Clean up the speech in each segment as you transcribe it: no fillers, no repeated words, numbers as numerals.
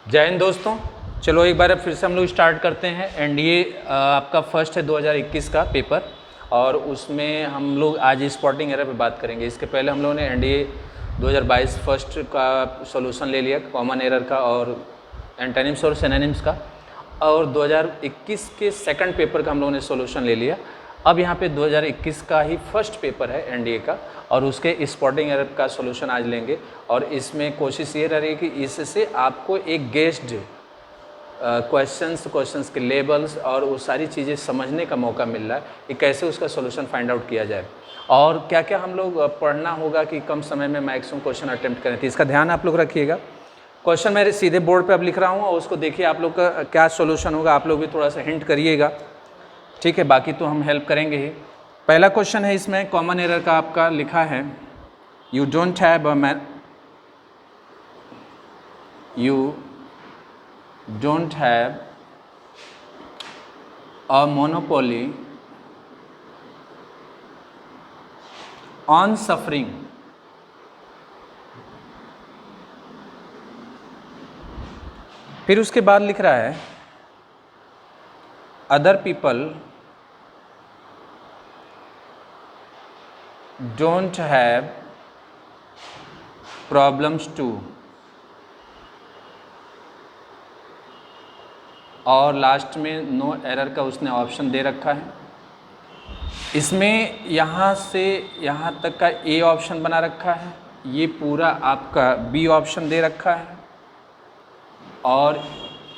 जय हिंद दोस्तों। चलो एक बार फिर से हम लोग स्टार्ट करते हैं। एनडीए आपका फर्स्ट है 2021 का पेपर, और उसमें हम लोग आज स्पॉटिंग एरर पे बात करेंगे। इसके पहले हम लोगों ने एनडीए 2022 फर्स्ट का सॉल्यूशन ले लिया, कॉमन एरर का और एंटोनिम्स और सिनोनिम्स का, और 2021 के सेकंड पेपर का हम लोगों ने सॉल्यूशन ले लिया। अब यहाँ पे 2021 का ही फर्स्ट पेपर है एनडीए का, और उसके स्पॉटिंग एरर का सॉल्यूशन आज लेंगे। और इसमें कोशिश ये रही कि इससे आपको एक गेस्ड क्वेश्चंस के लेबल्स और वो सारी चीज़ें समझने का मौका मिल रहा है कि कैसे उसका सॉल्यूशन फाइंड आउट किया जाए और क्या क्या हम लोग पढ़ना होगा कि कम समय में मैक्सिमम क्वेश्चन अटेम्प्ट करें। तो इसका ध्यान आप लोग रखिएगा। क्वेश्चन मैं सीधे बोर्ड पे अब लिख रहा हूँ और उसको देखिए आप लोग का क्या सॉल्यूशन होगा। आप लोग भी थोड़ा सा हिंट करिएगा, ठीक है? बाकी तो हम हेल्प करेंगे ही। पहला क्वेश्चन है, इसमें कॉमन एरर का आपका लिखा है, you don't have a monopoly on suffering. फिर उसके बाद लिख रहा है, other people don't have problems too, और लास्ट में नो एरर का उसने ऑप्शन दे रखा है। इसमें यहाँ से यहाँ तक का ए ऑप्शन बना रखा है, ये पूरा आपका बी ऑप्शन दे रखा है, और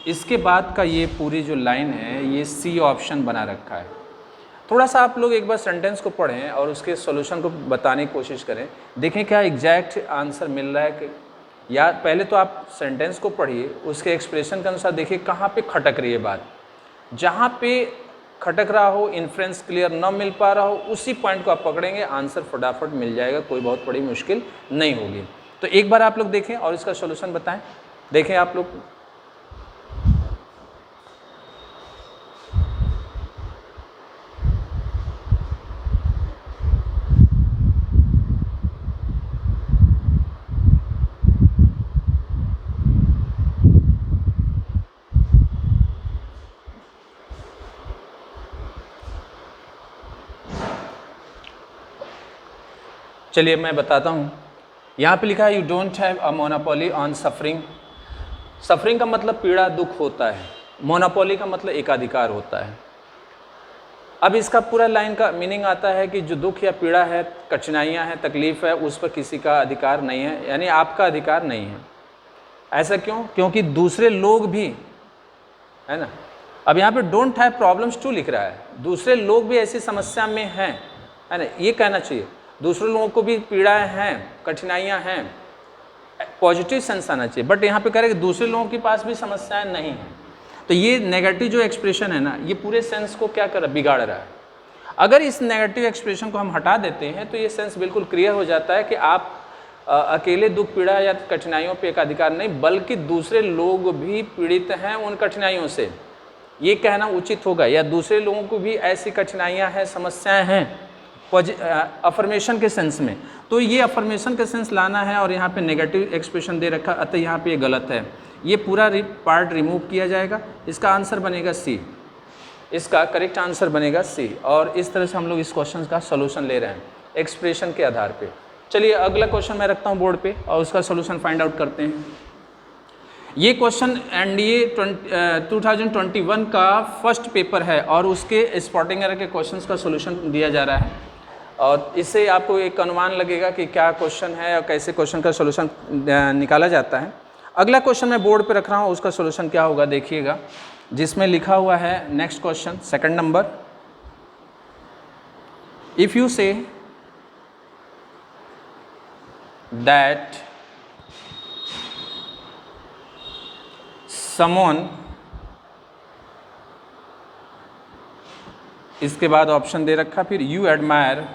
इसके बाद का ये पूरी जो लाइन है ये सी ऑप्शन बना रखा है। थोड़ा सा आप लोग एक बार सेंटेंस को पढ़ें और उसके सॉल्यूशन को बताने की कोशिश करें, देखें क्या एग्जैक्ट आंसर मिल रहा है कि, या पहले तो आप सेंटेंस को पढ़िए, उसके एक्सप्रेशन के अनुसार देखिए कहाँ पे खटक रही है बात। जहाँ पे खटक रहा हो, इन्फ्रेंस क्लियर न मिल पा रहा हो, उसी पॉइंट को आप पकड़ेंगे, आंसर फटाफट मिल जाएगा, कोई बहुत बड़ी मुश्किल नहीं होगी। तो एक बार आप लोग देखें और इसका सॉल्यूशन बताएं। देखें आप लोग, चलिए मैं बताता हूँ। यहाँ पे लिखा है, you don't have a monopoly on suffering. Suffering का मतलब पीड़ा दुख होता है, मोनोपोली का मतलब एकाधिकार होता है। अब इसका पूरा लाइन का मीनिंग आता है कि जो दुख या पीड़ा है, कठिनाइयाँ हैं, तकलीफ़ है, उस पर किसी का अधिकार नहीं है, यानी आपका अधिकार नहीं है। ऐसा क्यों? क्योंकि दूसरे लोग भी, है ना। अब यहाँ पे डोंट हैव प्रॉब्लम्स टू लिख रहा है, दूसरे लोग भी ऐसी समस्या में हैं, है ना, ये कहना चाहिए। दूसरे लोगों को भी पीड़ाएं हैं, कठिनाइयाँ हैं, पॉजिटिव सेंस आना चाहिए। बट यहाँ पे कह रहे हैं कि दूसरे लोगों के पास भी समस्याएं नहीं हैं। तो ये नेगेटिव जो एक्सप्रेशन है ना, ये पूरे सेंस को क्या कर रहा है, बिगाड़ रहा है। अगर इस नेगेटिव एक्सप्रेशन को हम हटा देते हैं तो ये सेंस बिल्कुल क्लियर हो जाता है कि आप अकेले दुख पीड़ा या कठिनाइयों पे एक अधिकार नहीं, बल्कि दूसरे लोग भी पीड़ित हैं उन कठिनाइयों से, ये कहना उचित होगा। या दूसरे लोगों को भी ऐसी कठिनाइयाँ हैं, समस्याएं हैं, अफर्मेशन के सेंस में। तो ये अफर्मेशन का सेंस लाना है, और यहाँ पे नेगेटिव एक्सप्रेशन दे रखा, अतः यहाँ पे ये गलत है। ये पूरा पार्ट रिमूव किया जाएगा। इसका आंसर बनेगा सी, इसका करेक्ट आंसर बनेगा सी। और इस तरह से हम लोग इस क्वेश्चन का सोल्यूशन ले रहे हैं एक्सप्रेशन के आधार पे। चलिए अगला क्वेश्चन मैं रखता हूँ बोर्ड पे और उसका सोल्यूशन फाइंड आउट करते हैं। ये क्वेश्चन एनडीए 2021 का फर्स्ट पेपर है और उसके स्पॉटिंग एरर के क्वेश्चंस का सोल्यूशन दिया जा रहा है, और इससे आपको एक अनुमान लगेगा कि क्या क्वेश्चन है और कैसे क्वेश्चन का सोल्यूशन निकाला जाता है। अगला क्वेश्चन मैं बोर्ड पे रख रहा हूँ, उसका सोल्यूशन क्या होगा देखिएगा, जिसमें लिखा हुआ है next question second number, if you say that someone, इसके बाद ऑप्शन दे रखा, फिर you admire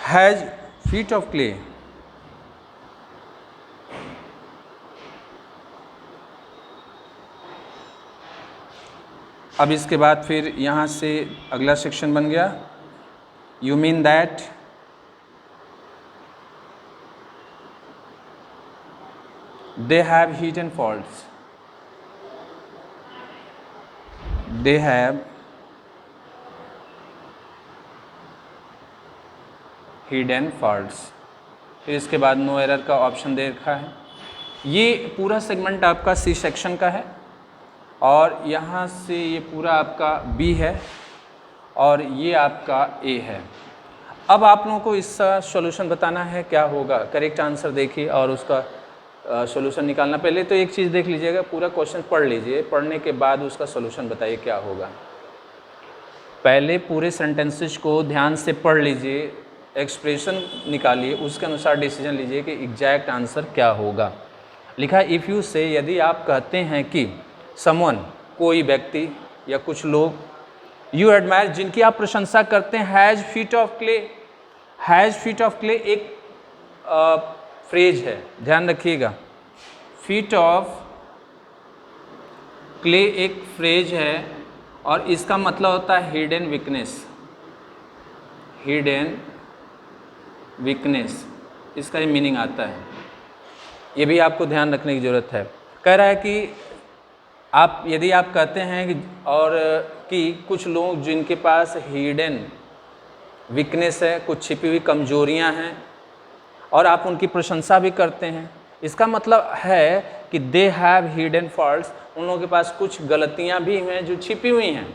has feet of clay. अब इसके बाद फिर यहाँ से अगला सेक्शन बन गया, you mean that they have hidden faults, they have hidden faults. फिर इसके बाद नो एरर का ऑप्शन दे रखा है। ये पूरा सेगमेंट आपका सी सेक्शन का है और यहाँ से ये पूरा आपका बी है और ये आपका ए है। अब आप लोगों को इसका सॉल्यूशन बताना है क्या होगा। करेक्ट आंसर देखिए और उसका सॉल्यूशन निकालना। पहले तो एक चीज़ देख लीजिएगा, पूरा क्वेश्चन पढ़ लीजिए, पढ़ने के बाद उसका सॉल्यूशन बताइए क्या होगा। पहले पूरे सेंटेंसेस को ध्यान से पढ़ लीजिए, एक्सप्रेशन निकालिए, उसके अनुसार डिसीजन लीजिए कि एग्जैक्ट आंसर क्या होगा। लिखा है इफ़ यू से, यदि आप कहते हैं कि समवन, कोई व्यक्ति या कुछ लोग, यू एडमायर, जिनकी आप प्रशंसा करते हैं, has feet of clay. Has feet of clay एक फ्रेज है, ध्यान रखिएगा। फीट ऑफ क्ले एक फ्रेज है और इसका मतलब होता है हिडन वीकनेस। हिडन वीकनेस, इसका ये मीनिंग आता है। ये भी आपको ध्यान रखने की ज़रूरत है। कह रहा है कि आप, यदि आप कहते हैं कि और कि कुछ लोग जिनके पास हिडन वीकनेस है, कुछ छिपी हुई कमजोरियां हैं और आप उनकी प्रशंसा भी करते हैं, इसका मतलब है कि दे हैव हिडन फॉल्ट्स, उन लोगों के पास कुछ गलतियां भी हैं जो छिपी हुई हैं।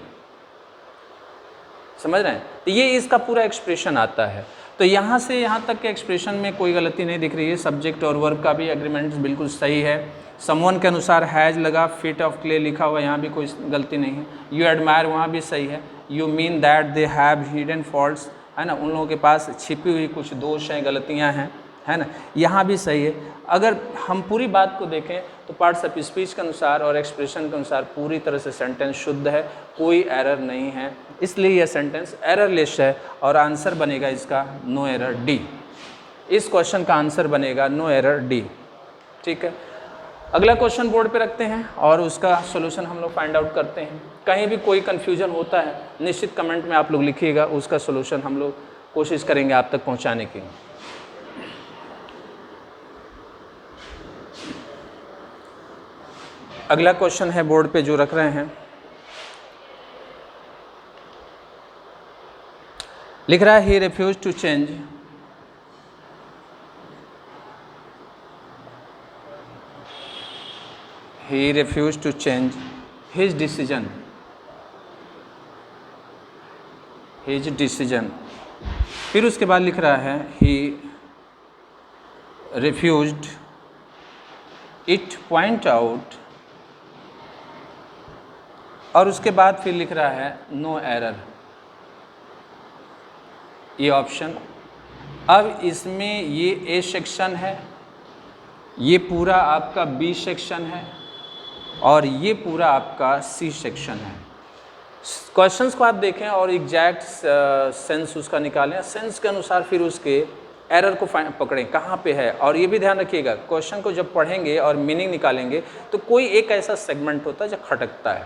समझ रहे हैं? तो ये इसका पूरा एक्सप्रेशन आता है। तो यहाँ से यहाँ तक के एक्सप्रेशन में कोई गलती नहीं दिख रही है। सब्जेक्ट और वर्ब का भी एग्रीमेंट बिल्कुल सही है। समवन के अनुसार हैज़ लगा, फीट ऑफ क्ले लिखा हुआ, यहाँ भी कोई गलती नहीं है। यू एडमायर वहाँ भी सही है। You mean that they have hidden faults, है ना, उन लोगों के पास छिपी हुई कुछ दोष हैं, गलतियाँ हैं, है ना, यहाँ भी सही है। अगर हम पूरी बात को देखें तो पार्ट्स ऑफ स्पीच के अनुसार और एक्सप्रेशन के अनुसार पूरी तरह से सेंटेंस शुद्ध है, कोई एरर नहीं है, इसलिए यह सेंटेंस एररलेस है और आंसर बनेगा इसका नो एरर डी। इस क्वेश्चन का आंसर बनेगा नो एरर डी। ठीक है, अगला क्वेश्चन बोर्ड पे रखते हैं और उसका सॉल्यूशन हम लोग फाइंड आउट करते हैं। कहीं भी कोई कन्फ्यूजन होता है निश्चित कमेंट में आप लोग लिखिएगा, उसका सॉल्यूशन हम लोग कोशिश करेंगे आप तक पहुंचाने की। अगला क्वेश्चन है बोर्ड पे जो रख रहे हैं, लिख रहा है ही refuse to change, he refused to change his decision, his decision। फिर उसके बाद लिख रहा है he refused it point out, और उसके बाद फिर लिख रहा है नो एरर, ये ऑप्शन। अब इसमें ये ए सेक्शन है, ये पूरा आपका बी सेक्शन है और ये पूरा आपका सी सेक्शन है। क्वेश्चंस को आप देखें और एग्जैक्ट सेंस उसका निकालें, सेंस के अनुसार फिर उसके एरर को पकड़ें कहाँ पे है। और ये भी ध्यान रखिएगा, क्वेश्चन को जब पढ़ेंगे और मीनिंग निकालेंगे तो कोई एक ऐसा सेगमेंट होता है जो खटकता है,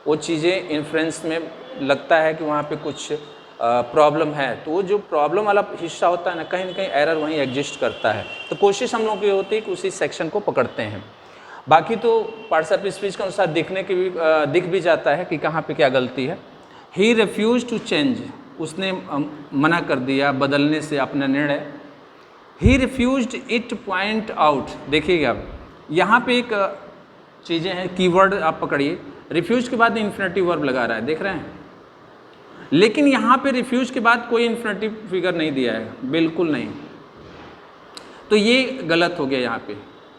वो चीज़ें इन्फ्लुएंस में लगता है कि वहाँ पे कुछ प्रॉब्लम है, तो वो जो प्रॉब्लम वाला हिस्सा होता है ना कहीं एरर वहीं एग्जिस्ट करता है। तो कोशिश हम लोग की होती है कि उसी सेक्शन को पकड़ते हैं। बाकी तो पार्ट्स ऑफ स्पीच के अनुसार दिखने की भी दिख भी जाता है कि कहाँ पे क्या गलती है। ही रिफ्यूज टू चेंज, उसने मना कर दिया बदलने से अपना निर्णय। ही रिफ्यूज्ड इट पॉइंट आउट, देखिएगा अब यहाँ पे एक चीज़ें हैं, कीवर्ड आप पकड़िए। रिफ्यूज के बाद इन्फिनेटिव वर्ब लगा रहा है, देख रहे हैं, लेकिन यहाँ पे रिफ्यूज के बाद कोई इन्फिनेटिव फिगर नहीं दिया है, बिल्कुल नहीं। तो ये गलत हो गया।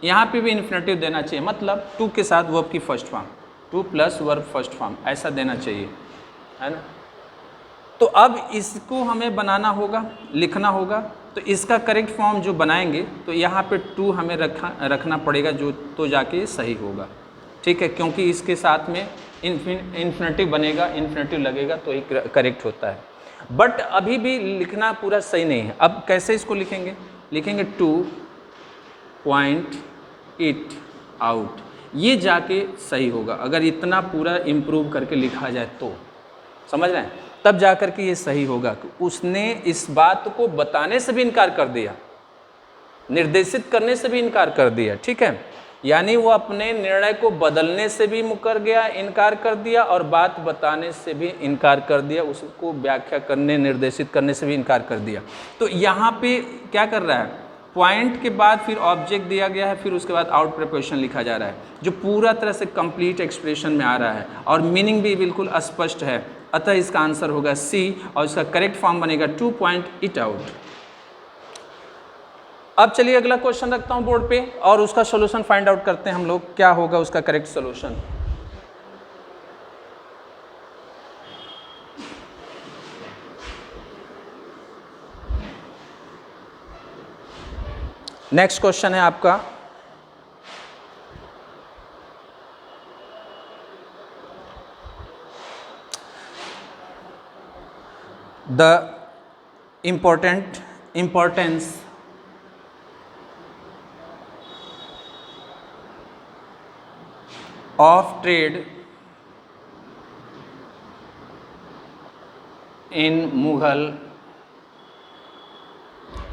यहाँ पे भी इन्फिनेटिव देना चाहिए, मतलब टू के साथ वर्ब की first form, two plus verb first form, ऐसा देना चाहिए, है ना। तो अब इसको हमें बनाना होगा, लिखना होगा। तो इसका करेक्ट फॉर्म जो बनाएंगे तो यहाँ पे टू हमें रखना पड़ेगा, जो तो जाके सही होगा। ठीक है, क्योंकि इसके साथ में इन्फिनेटिव बनेगा, इन्फिनेटिव लगेगा तो एक करेक्ट होता है। बट अभी भी लिखना पूरा सही नहीं है। अब कैसे इसको लिखेंगे? लिखेंगे टू पॉइंट इट आउट, ये जाके सही होगा। अगर इतना पूरा इम्प्रूव करके लिखा जाए तो, समझ रहे हैं, तब जा कर के ये सही होगा। उसने इस बात को बताने से भी इनकार कर दिया, निर्देशित करने से भी इनकार कर दिया, ठीक है। यानी वो अपने निर्णय को बदलने से भी मुकर गया, इनकार कर दिया, और बात बताने से भी इनकार कर दिया, उसको व्याख्या करने, निर्देशित करने से भी इनकार कर दिया। तो यहाँ पे क्या कर रहा है, पॉइंट के बाद फिर ऑब्जेक्ट दिया गया है, फिर उसके बाद आउट प्रिपोजिशन लिखा जा रहा है, जो पूरा तरह से कंप्लीट एक्सप्रेशन में आ रहा है और मीनिंग भी बिल्कुल स्पष्ट है। अतः इसका आंसर होगा सी, और इसका करेक्ट फॉर्म बनेगा 2 पॉइंट इट आउट। अब चलिए अगला क्वेश्चन रखता हूं बोर्ड पे और उसका सॉल्यूशन फाइंड आउट करते हैं हम लोग, क्या होगा उसका करेक्ट सॉल्यूशन। नेक्स्ट क्वेश्चन है आपका, the importance of trade in Mughal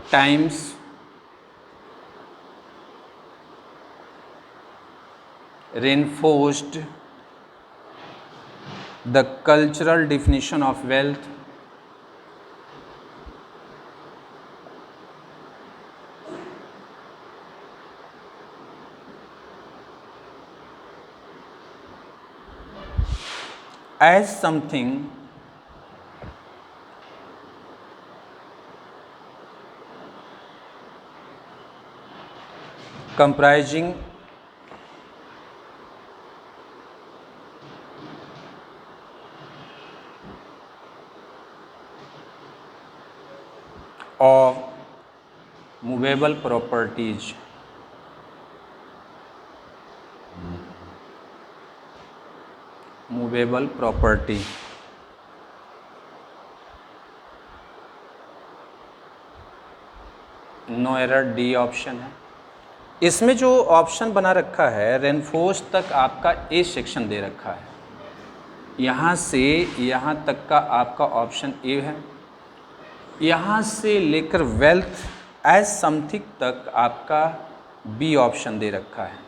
times reinforced the cultural definition of wealth as something comprising of movable properties movable property. No error, D option है। इसमें जो ऑप्शन बना रखा है रेनफोर्स तक आपका ए सेक्शन दे रखा है, यहाँ से यहाँ तक का आपका ऑप्शन ए है, यहाँ से लेकर वेल्थ एज समथिंग तक आपका बी ऑप्शन दे रखा है,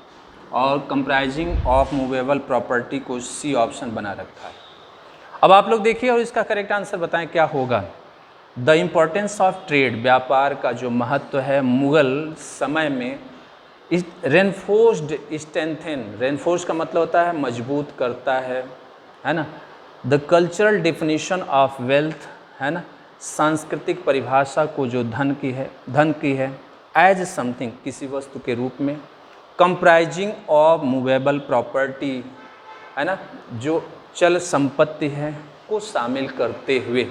और कंप्राइजिंग ऑफ मूवेबल प्रॉपर्टी को सी ऑप्शन बना रखा है। अब आप लोग देखिए और इसका करेक्ट आंसर बताएं क्या होगा। द इम्पोर्टेंस ऑफ ट्रेड, व्यापार का जो महत्व है मुग़ल समय में, रेनफोर्स्ड स्ट्रेंथन, रेनफोर्स का मतलब होता है मजबूत करता है ना। The cultural definition of wealth, है ना, सांस्कृतिक परिभाषा को जो धन की है एज समथिंग, किसी वस्तु के रूप में, कंप्राइजिंग ऑफ मूवेबल प्रॉपर्टी, है ना, जो चल संपत्ति है को शामिल करते हुए,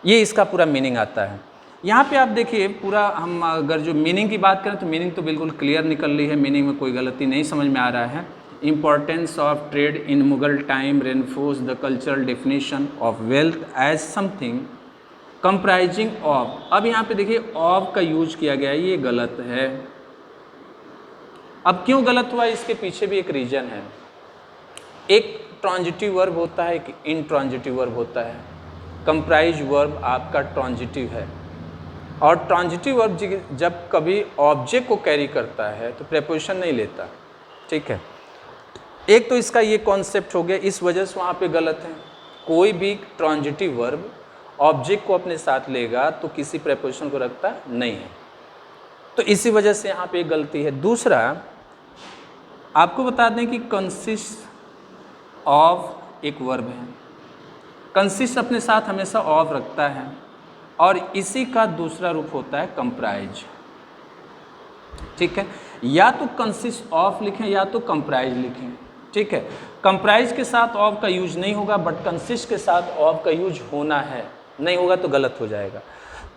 ये इसका पूरा मीनिंग आता है। यहाँ पे आप देखिए पूरा, हम अगर जो मीनिंग की बात करें तो मीनिंग तो बिल्कुल क्लियर निकल रही है, मीनिंग में कोई गलती नहीं समझ में आ रहा है। Importance of trade in Mughal time reinforce the cultural definition of wealth as something comprising of. अब यहाँ पे देखिए ऑफ का यूज किया गया है, ये गलत है। अब क्यों गलत हुआ, इसके पीछे भी एक रीज़न है। एक ट्रांजिटिव वर्ब होता है, एक इनट्रांजिटिव वर्ब होता है। कंप्राइज वर्ब आपका ट्रांजिटिव है, और ट्रांजिटिव वर्ब जब कभी ऑब्जेक्ट को कैरी करता है तो प्रेपोजिशन नहीं लेता, ठीक है। एक तो इसका ये कॉन्सेप्ट हो गया, इस वजह से वहाँ पे गलत है। कोई भी ट्रांजिटिव वर्ब ऑब्जेक्ट को अपने साथ लेगा तो किसी प्रेपोजिशन को रखता नहीं है, तो इसी वजह से यहाँ पे गलती है। दूसरा, आपको बता दें कि कंसिस्ट ऑफ एक वर्ब है, कंसिस्ट अपने साथ हमेशा ऑफ रखता है, और इसी का दूसरा रूप होता है कंप्राइज, ठीक है। या तो कंसिस्ट ऑफ लिखें या तो कंप्राइज लिखें, ठीक है। कंप्राइज के साथ ऑफ का यूज नहीं होगा, बट कंसिस्ट के साथ ऑफ का यूज होना है, नहीं होगा तो गलत हो जाएगा।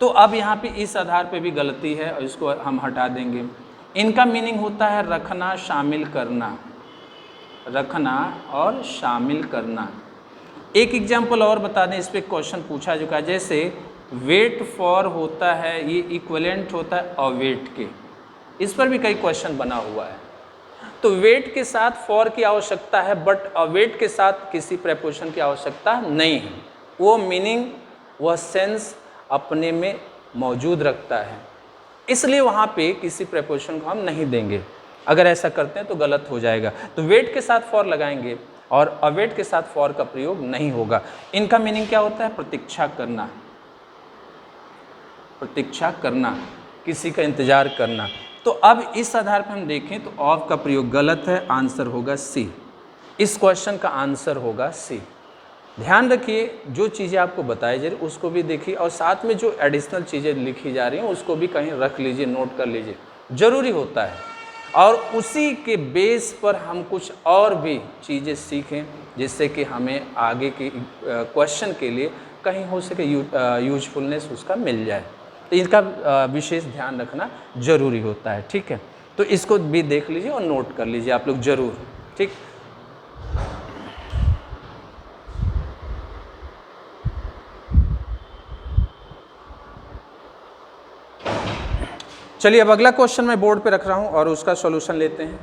तो अब यहाँ पे इस आधार पे भी गलती है और इसको हम हटा देंगे। इनका मीनिंग होता है रखना, शामिल करना, रखना और शामिल करना। एक एग्जाम्पल और बता दें, इस पर क्वेश्चन पूछा चुका है। जैसे वेट फॉर होता है, ये इक्विवेलेंट होता है अवेट के, इस पर भी कई क्वेश्चन बना हुआ है। तो वेट के साथ फॉर की आवश्यकता है, बट अवेट के साथ किसी प्रेपोजिशन की आवश्यकता नहीं है। वो मीनिंग, वह सेंस अपने में मौजूद रखता है। इसलिए वहाँ पे किसी प्रेपोजिशन को हम नहीं देंगे। अगर ऐसा करते हैं तो गलत हो जाएगा। तो वेट के साथ फॉर लगाएंगे और अवेट के साथ फॉर का प्रयोग नहीं होगा। इनका मीनिंग क्या होता है? प्रतीक्षा करना, प्रतीक्षा करना, किसी का इंतजार करना। तो अब इस आधार पर हम देखें तो ऑफ का प्रयोग गलत है, आंसर होगा सी। इस क्वेश्चन का आंसर होगा सी। ध्यान रखिए, जो चीज़ें आपको बताई जा रही उसको भी देखिए और साथ में जो एडिशनल चीज़ें लिखी जा रही हैं उसको भी कहीं रख लीजिए, नोट कर लीजिए, ज़रूरी होता है। और उसी के बेस पर हम कुछ और भी चीज़ें सीखें जिससे कि हमें आगे के क्वेश्चन के लिए कहीं हो सके यूजफुलनेस उसका मिल जाए। तो इसका विशेष ध्यान रखना जरूरी होता है। ठीक है, तो इसको भी देख लीजिए और नोट कर लीजिए आप लोग ज़रूर। ठीक, चलिए अब अगला क्वेश्चन मैं बोर्ड पे रख रहा हूं और उसका सॉल्यूशन लेते हैं।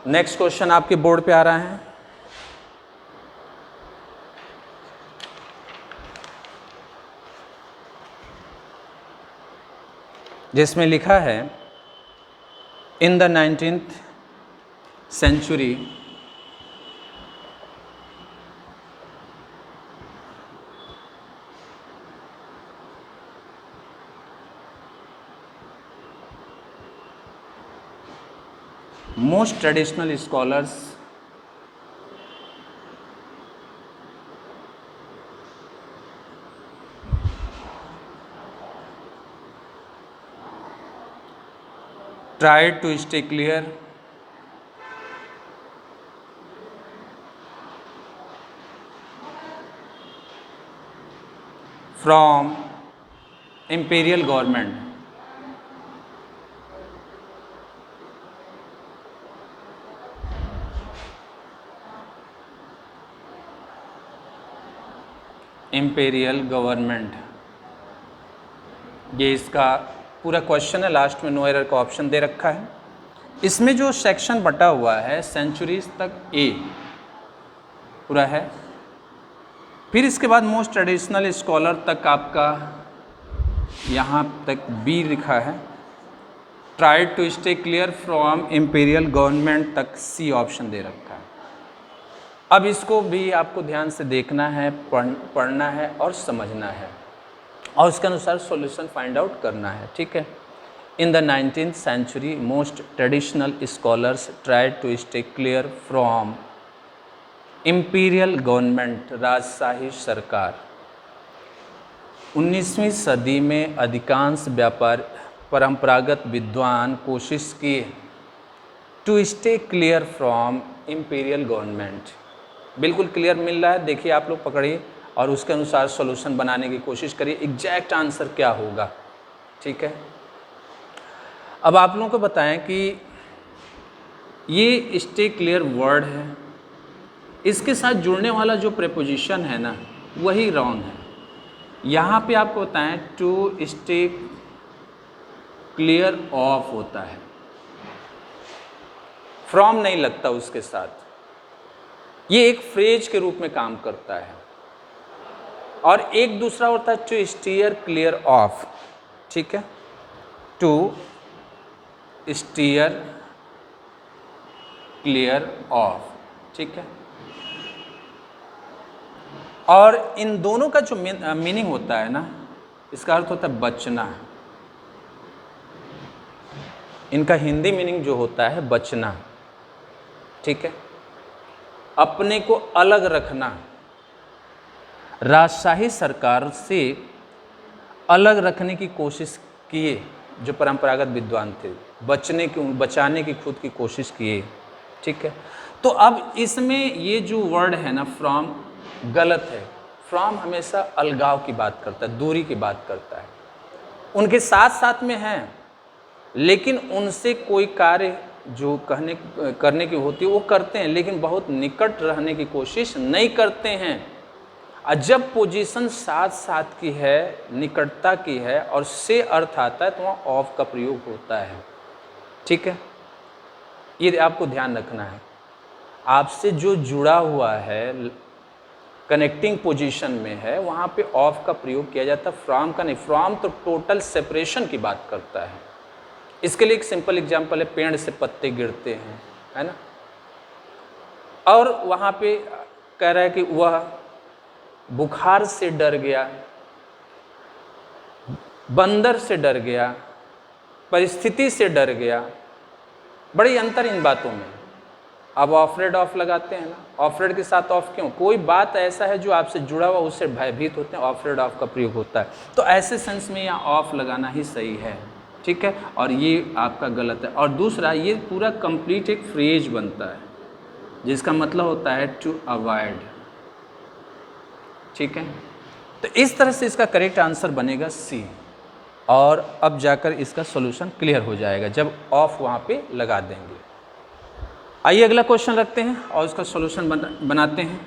नेक्स्ट क्वेश्चन आपके बोर्ड पे आ रहा है, जिसमें लिखा है in the 19th century most traditional scholars tried to stay clear from imperial government. Imperial government, ये इसका पूरा क्वेश्चन है। लास्ट में नो एरर का ऑप्शन दे रखा है। इसमें जो सेक्शन बटा हुआ है सेंचुरीज तक ए पूरा है, फिर इसके बाद मोस्ट ट्रेडिशनल स्कॉलर तक आपका यहाँ तक बी लिखा है, tried to stay clear from imperial government तक सी ऑप्शन दे रखा है। अब इसको भी आपको ध्यान से देखना है, पढ़ना है और समझना है और उसके अनुसार सॉल्यूशन फाइंड आउट करना है। ठीक है, in the 19th century most traditional scholars tried to stay clear from imperial government, राजशाही सरकार। 19वीं सदी में अधिकांश व्यापार परंपरागत विद्वान कोशिश किए to stay clear from imperial government. बिल्कुल क्लियर मिल रहा है, देखिए आप लोग पकड़िए और उसके अनुसार सॉल्यूशन बनाने की कोशिश करिए, एग्जैक्ट आंसर क्या होगा। ठीक है, अब आप लोगों को बताएं कि ये स्टे क्लियर वर्ड है, इसके साथ जुड़ने वाला जो प्रेपोजिशन है ना वही रॉन्ग है। यहाँ पे आपको बताएं टू स्टे क्लियर ऑफ होता है, फ्रॉम नहीं लगता उसके साथ। ये एक फ्रेज के रूप में काम करता है और एक दूसरा होता है टू स्टीयर क्लियर ऑफ। ठीक है, टू स्टीयर क्लियर ऑफ। ठीक है, और इन दोनों का जो मीनिंग होता है ना, इसका अर्थ होता है बचना। इनका हिंदी मीनिंग जो होता है बचना। ठीक है, अपने को अलग रखना, राजशाही सरकार से अलग रखने की कोशिश किए जो परंपरागत विद्वान थे, बचाने की खुद की कोशिश किए। ठीक है, तो अब इसमें ये जो वर्ड है ना फ्रॉम, गलत है। फ्रॉम हमेशा अलगाव की बात करता है, दूरी की बात करता है। उनके साथ साथ में हैं लेकिन उनसे कोई कार्य जो करने की होती है वो करते हैं, लेकिन बहुत निकट रहने की कोशिश नहीं करते हैं। और जब पोजीशन साथ साथ की है, निकटता की है और से अर्थ आता है तो वहाँ ऑफ का प्रयोग होता है। ठीक है, ये आपको ध्यान रखना है। आपसे जो जुड़ा हुआ है, कनेक्टिंग पोजीशन में है, वहाँ पे ऑफ का प्रयोग किया जाता है, फ्रॉम का नहीं। फ्रॉम तो टोटल सेपरेशन की बात करता है। इसके लिए एक सिंपल एग्जांपल है, पेड़ से पत्ते गिरते हैं, है ना, और वहाँ पे कह रहा है कि वह बुखार से डर गया, बंदर से डर गया, परिस्थिति से डर गया। बड़ी अंतर इन बातों में। अब ऑफरेड ऑफ लगाते हैं ना, ऑफरेड के साथ ऑफ क्यों? कोई बात ऐसा है जो आपसे जुड़ा हुआ, उससे भयभीत होते हैं, ऑफरेड ऑफ का प्रयोग होता है। तो ऐसे सेंस में यहाँ ऑफ लगाना ही सही है, ठीक है, और ये आपका गलत है। और दूसरा, ये पूरा कंप्लीट एक फ्रेज बनता है जिसका मतलब होता है टू अवॉइड, ठीक है। तो इस तरह से इसका करेक्ट आंसर बनेगा सी, और अब जाकर इसका सॉल्यूशन क्लियर हो जाएगा जब ऑफ वहाँ पे लगा देंगे। आइए अगला क्वेश्चन रखते हैं और उसका सॉल्यूशन बनाते हैं।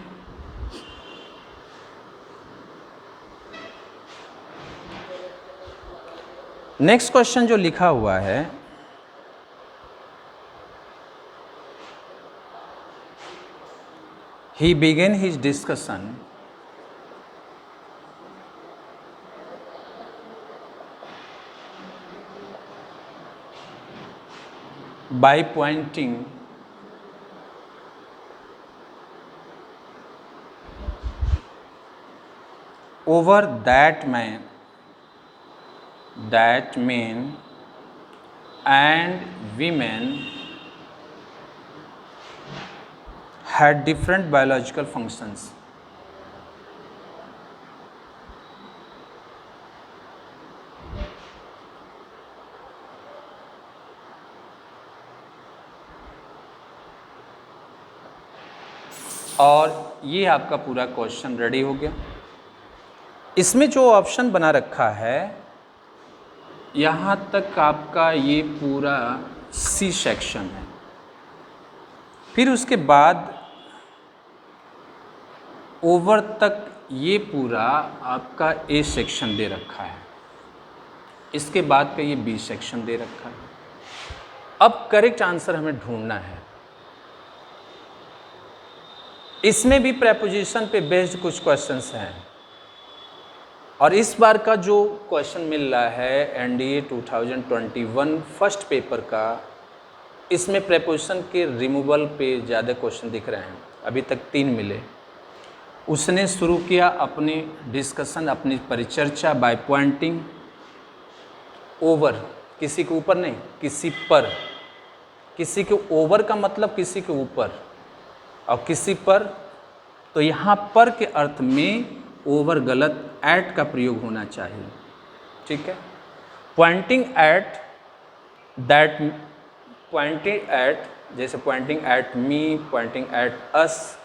नेक्स्ट क्वेश्चन जो लिखा हुआ है, he began his discussion by pointing over that man and women had different biological functions. और ये आपका पूरा क्वेश्चन रेडी हो गया। इसमें जो ऑप्शन बना रखा है, यहाँ तक आपका ये पूरा सी सेक्शन है, फिर उसके बाद ओवर तक ये पूरा आपका ए सेक्शन दे रखा है, इसके बाद का ये बी सेक्शन दे रखा है। अब करेक्ट आंसर हमें ढूंढना है। इसमें भी प्रेपोजिशन पे बेस्ड कुछ क्वेश्चंस हैं, और इस बार का जो क्वेश्चन मिल रहा है एनडीए 2021 फर्स्ट पेपर का, इसमें प्रेपोजिशन के रिमूवल पे ज़्यादा क्वेश्चन दिख रहे हैं। अभी तक 3 मिले। उसने शुरू किया अपनी डिस्कशन, अपनी परिचर्चा बाय पॉइंटिंग ओवर, किसी के ऊपर नहीं, किसी पर। किसी के ओवर का मतलब किसी के ऊपर, और किसी पर, तो यहाँ पर के अर्थ में ओवर गलत, एट का प्रयोग होना चाहिए, ठीक है। Pointing at that, pointing at, जैसे pointing at me, pointing at us,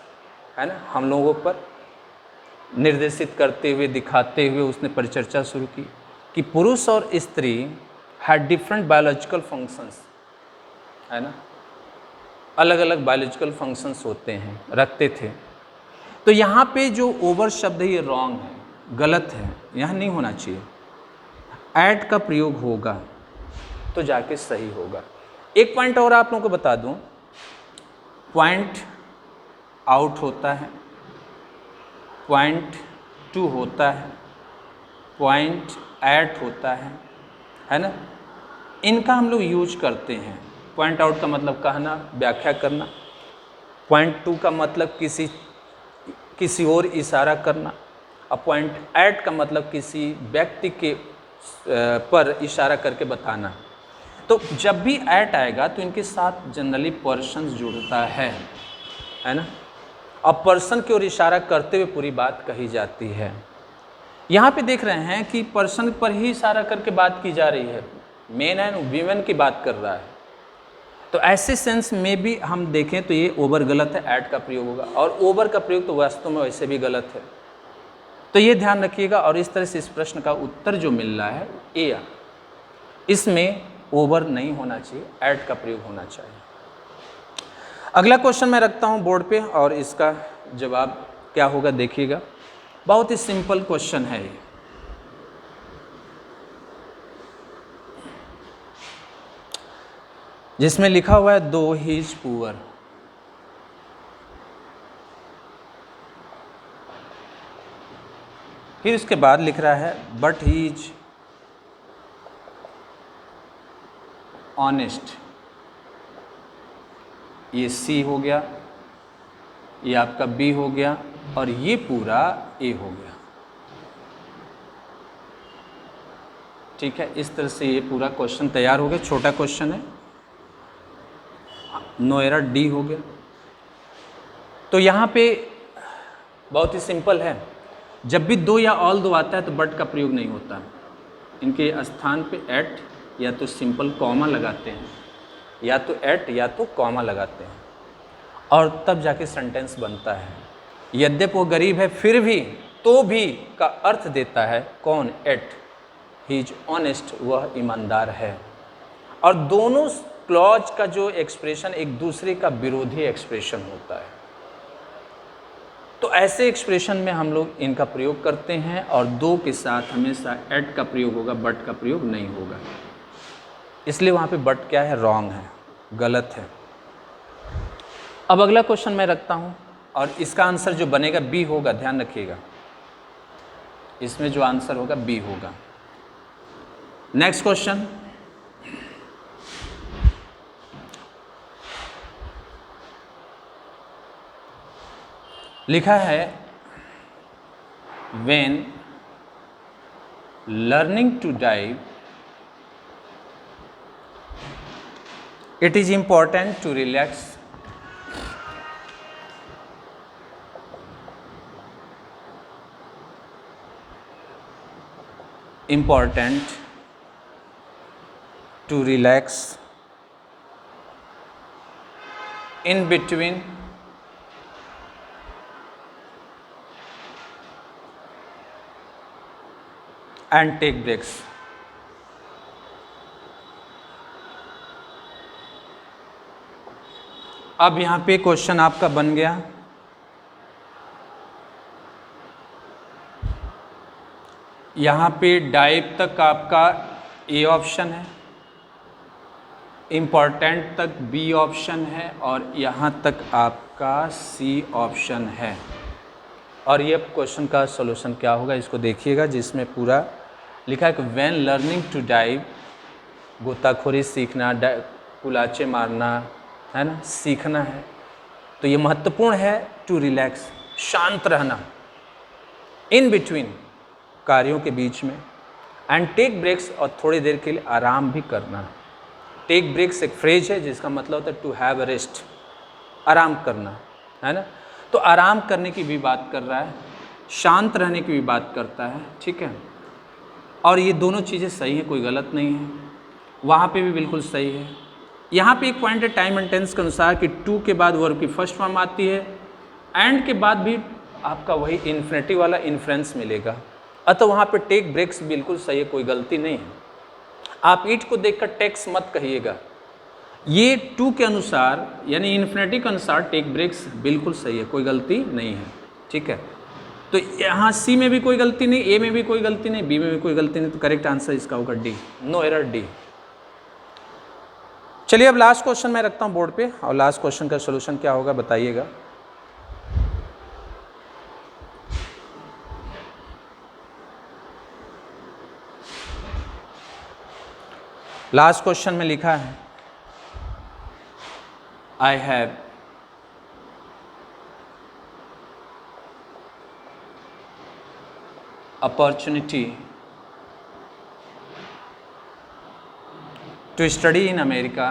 है ना, हम लोगों पर निर्देशित करते हुए, दिखाते हुए उसने परिचर्चा शुरू की कि पुरुष और स्त्री हैड डिफरेंट बायोलॉजिकल फंक्शंस, है ना, अलग अलग बायोलॉजिकल फंक्शंस होते हैं, रखते थे। तो यहाँ पे जो ओवर शब्द है ये रॉन्ग है, गलत है, यहाँ नहीं होना चाहिए। ऐट का प्रयोग होगा तो जाके सही होगा। एक पॉइंट और आप लोगों को बता दूं, पॉइंट आउट होता है, पॉइंट टू होता है, पॉइंट एट होता है ना, इनका हम लोग यूज करते हैं। पॉइंट आउट का मतलब कहना, व्याख्या करना। पॉइंट टू का मतलब किसी और इशारा करना। और पॉइंट एट का मतलब किसी व्यक्ति के पर इशारा करके बताना। तो जब भी एट आएगा तो इनके साथ जनरली पर्सन जुड़ता है ना, और पर्सन की ओर इशारा करते हुए पूरी बात कही जाती है। यहाँ पे देख रहे हैं कि पर्सन पर ही इशारा करके बात की जा रही है, मेन एंड वीमेन की बात कर रहा है। तो ऐसे सेंस में भी हम देखें तो ये ओवर गलत है, ऐट का प्रयोग होगा। और ओवर का प्रयोग तो वास्तव में वैसे भी गलत है, तो ये ध्यान रखिएगा। और इस तरह से इस प्रश्न का उत्तर जो मिल रहा है ए, इसमें ओवर नहीं होना चाहिए, ऐट का प्रयोग होना चाहिए। अगला क्वेश्चन मैं रखता हूँ बोर्ड पे, और इसका जवाब क्या होगा देखिएगा। बहुत ही सिंपल क्वेश्चन है ये। जिसमें लिखा हुआ है दो ही इज पुअर, फिर उसके बाद लिख रहा है बट ही इज ऑनेस्ट, ये सी हो गया, ये आपका बी हो गया और ये पूरा ए हो गया। ठीक है, इस तरह से ये पूरा क्वेश्चन तैयार हो गया। छोटा क्वेश्चन है, नो एरर, डी हो गया। तो यहाँ पे बहुत ही सिंपल है, जब भी दो या ऑल दो आता है तो बट का प्रयोग नहीं होता। इनके स्थान पे एट या तो सिंपल कॉमा लगाते हैं, या तो एट या तो कॉमा लगाते हैं और तब जाके सेंटेंस बनता है। यद्यपि वो गरीब है फिर भी, तो भी का अर्थ देता है कौन? एट। ही इज ऑनेस्ट, वह ईमानदार है। और दोनों क्लॉज का जो एक्सप्रेशन एक दूसरे का विरोधी एक्सप्रेशन होता है। तो ऐसे एक्सप्रेशन में हम लोग इनका प्रयोग करते हैं और दो के साथ हमेशा एट का प्रयोग होगा, बट का प्रयोग नहीं होगा। इसलिए वहाँ पे बट क्या है? रॉन्ग है, गलत है। अब अगला क्वेश्चन मैं रखता हूँ और इसका आंसर जो बनेगा बी होगा, ध्यान रखिएगा। इसमें जो आंसर होगा बी होगा। नेक्स्ट क्वेश्चन, लिखा है when learning to dive it is important to relax in between and take breaks। अब यहाँ पे क्वेश्चन आपका बन गया, यहाँ पे डाइव तक आपका ए ऑप्शन है, इम्पॉर्टेंट तक बी ऑप्शन है और यहाँ तक आपका सी ऑप्शन है। और ये क्वेश्चन का सॉल्यूशन क्या होगा इसको देखिएगा, जिसमें पूरा लिखा है कि व्हेन लर्निंग टू डाइव, गोताखोरी सीखना, कुलाचे मारना है ना, सीखना है। तो ये महत्वपूर्ण है टू रिलैक्स, शांत रहना, इन बिटवीन, कार्यों के बीच में, एंड टेक ब्रेक्स, और थोड़ी देर के लिए आराम भी करना। टेक ब्रेक्स एक फ्रेज है जिसका मतलब होता है टू हैव अ रेस्ट, आराम करना, है ना। तो आराम करने की भी बात कर रहा है, शांत रहने की भी बात करता है, ठीक है। और ये दोनों चीज़ें सही है, कोई गलत नहीं है। वहाँ पे भी बिल्कुल सही है। यहाँ पे एक पॉइंट है टाइम एंड टेंस के अनुसार कि टू के बाद वर्ब की फर्स्ट फॉर्म आती है, एंड के बाद भी आपका वही इन्फिनिटिव वाला इन्फ्रेंस मिलेगा। अतः वहाँ पे टेक ब्रेक्स बिल्कुल सही है, कोई गलती नहीं है। आप ईट को देखकर टेक्स मत कहिएगा। ये टू के अनुसार यानी इन्फिनिटी के अनुसार टेक ब्रेक्स बिल्कुल सही है, कोई गलती नहीं है, ठीक है। तो यहाँ सी में भी कोई गलती नहीं, ए में भी कोई गलती नहीं, बी में भी कोई गलती नहीं, तो करेक्ट आंसर इसका होगा डी, नो एरर, डी। चलिए अब लास्ट क्वेश्चन मैं रखता हूँ बोर्ड पे, और लास्ट क्वेश्चन का सॉल्यूशन क्या होगा बताइएगा। लास्ट क्वेश्चन में लिखा है I have opportunity to study in America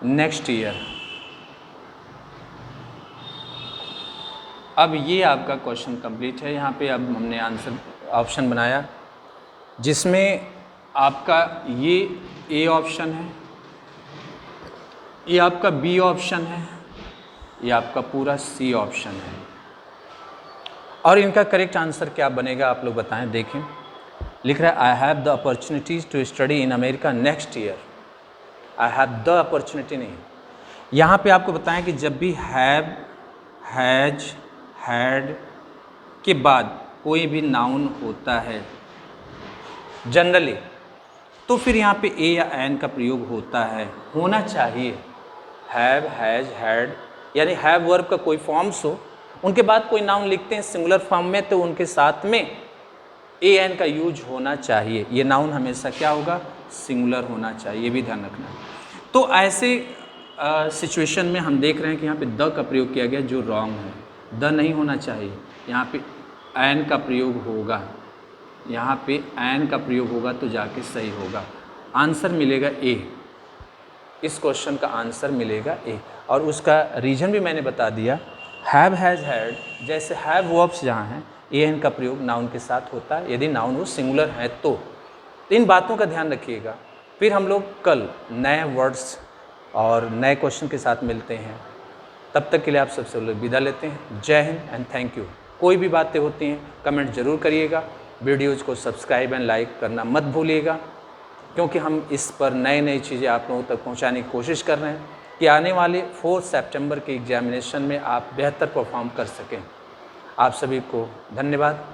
next year। अब ये आपका क्वेश्चन कंप्लीट है। यहाँ पे अब हमने आंसर ऑप्शन बनाया जिसमें आपका ये ए ऑप्शन है, ये आपका बी ऑप्शन है, ये आपका पूरा सी ऑप्शन है। और इनका करेक्ट आंसर क्या बनेगा आप लोग बताएं, देखें। लिख रहा है I have the opportunities to study in America next year. I have the opportunity नहीं, यहाँ पे आपको बताएं कि जब भी हैव, हैज, हैड के बाद कोई भी नाउन होता है जनरली, तो फिर यहाँ पे ए या एन का प्रयोग होता है, होना चाहिए। हैव, हैज़, हैड, यानी हैव वर्ब का कोई फॉर्म्स हो, उनके बाद कोई नाउन लिखते हैं सिंगुलर फॉर्म में, तो उनके साथ में ए एन का यूज होना चाहिए। ये नाउन हमेशा क्या होगा, सिंगुलर होना चाहिए, ये भी ध्यान रखना। तो ऐसे सिचुएशन में हम देख रहे हैं कि यहाँ पे द का प्रयोग किया गया जो रॉन्ग है। द नहीं होना चाहिए, यहाँ पे एन का प्रयोग होगा, यहाँ पे एन का प्रयोग होगा तो जाके सही होगा। आंसर मिलेगा ए, इस क्वेश्चन का आंसर मिलेगा ए। और उसका रीज़न भी मैंने बता दिया। हैव, हैज़, हैड, जैसे हैव वर्ब्स जहाँ हैं ए एन का प्रयोग नाउन के साथ होता है, यदि नाउन वो सिंगुलर है तो इन बातों का ध्यान रखिएगा। फिर हम लोग कल नए वर्ड्स और नए क्वेश्चन के साथ मिलते हैं। तब तक के लिए आप सबसे लोग विदा लेते हैं। जय हिंद एंड थैंक यू। कोई भी बातें होती हैं कमेंट ज़रूर करिएगा। वीडियोज़ को सब्सक्राइब एंड लाइक करना मत भूलिएगा, क्योंकि हम इस पर नई नई चीज़ें आप लोगों तक पहुंचाने की कोशिश कर रहे हैं कि आने वाले 4 सितंबर के एग्जामिनेशन में आप बेहतर परफॉर्म कर सकें। आप सभी को धन्यवाद।